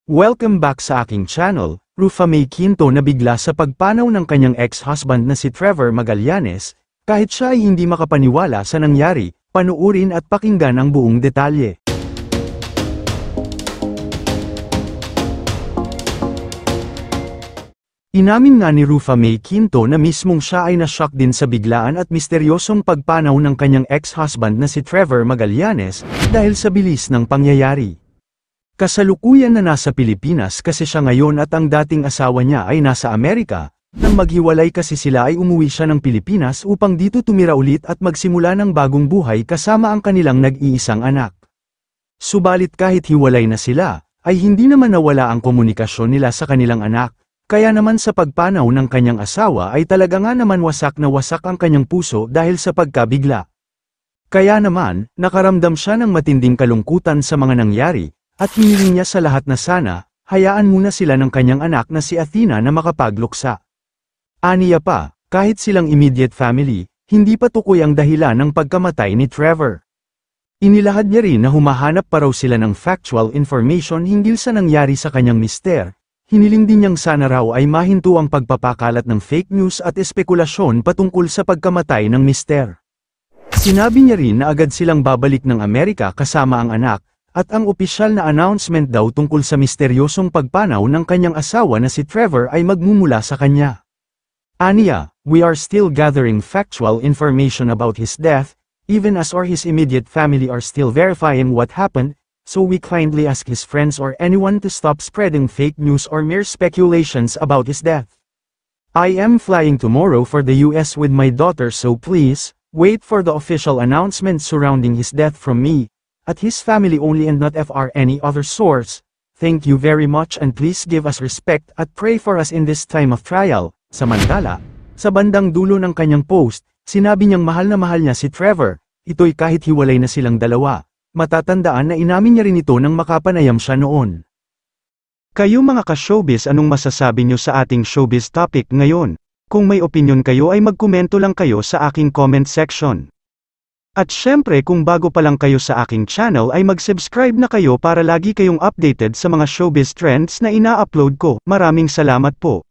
Welcome back sa aking channel. Rufa May Quinto nabigla sa pagpanaw ng kanyang ex-husband na si Trevor Magallanes, kahit siya ay hindi makapaniwala sa nangyari. Panuurin at pakinggan ang buong detalye. Inamin nga ni Rufa May Quinto na mismong siya ay na-shock din sa biglaan at misteryosong pagpanaw ng kanyang ex-husband na si Trevor Magallanes, dahil sa bilis ng pangyayari. Kasalukuyan na nasa Pilipinas kasi siya ngayon at ang dating asawa niya ay nasa Amerika. Nang maghiwalay kasi sila ay umuwi siya ng Pilipinas upang dito tumira ulit at magsimula ng bagong buhay kasama ang kanilang nag-iisang anak. Subalit kahit hiwalay na sila, ay hindi naman nawala ang komunikasyon nila sa kanilang anak, kaya naman sa pagpanaw ng kanyang asawa ay talaga nga naman wasak na wasak ang kanyang puso dahil sa pagkabigla. Kaya naman, nakaramdam siya ng matinding kalungkutan sa mga nangyari, at hiniling niya sa lahat na sana, hayaan muna sila ng kanyang anak na si Athena na makapagluksa. Aniya pa, kahit silang immediate family, hindi pa tukoy ang dahilan ng pagkamatay ni Trevor. Inilahad niya rin na humahanap pa raw sila ng factual information hinggil sa nangyari sa kanyang mister. Hiniling din niyang sana raw ay mahinto ang pagpapakalat ng fake news at espekulasyon patungkol sa pagkamatay ng mister. Sinabi niya rin na agad silang babalik ng Amerika kasama ang anak, at ang opisyal na announcement daw tungkol sa misteryosong pagpanaw ng kanyang asawa na si Trevor ay magmumula sa kanya. Aniya, we are still gathering factual information about his death, even as or his immediate family are still verifying what happened, so we kindly ask his friends or anyone to stop spreading fake news or mere speculations about his death. I am flying tomorrow for the US with my daughter, so please, wait for the official announcement surrounding his death from me, at his family only and not for any other source. Thank you very much and please give us respect at pray for us in this time of trial. Samantala, sa bandang dulo ng kanyang post, sinabi niyang mahal niya si Trevor, ito'y kahit hiwalay na silang dalawa. Matatandaan na inamin niya rin ito nang makapanayam siya noon. Kayo mga ka-showbiz, anong masasabi niyo sa ating showbiz topic ngayon? Kung may opinion kayo ay magkomento lang kayo sa aking comment section. At syempre kung bago pa lang kayo sa aking channel ay mag-subscribe na kayo para lagi kayong updated sa mga showbiz trends na ina-upload ko. Maraming salamat po.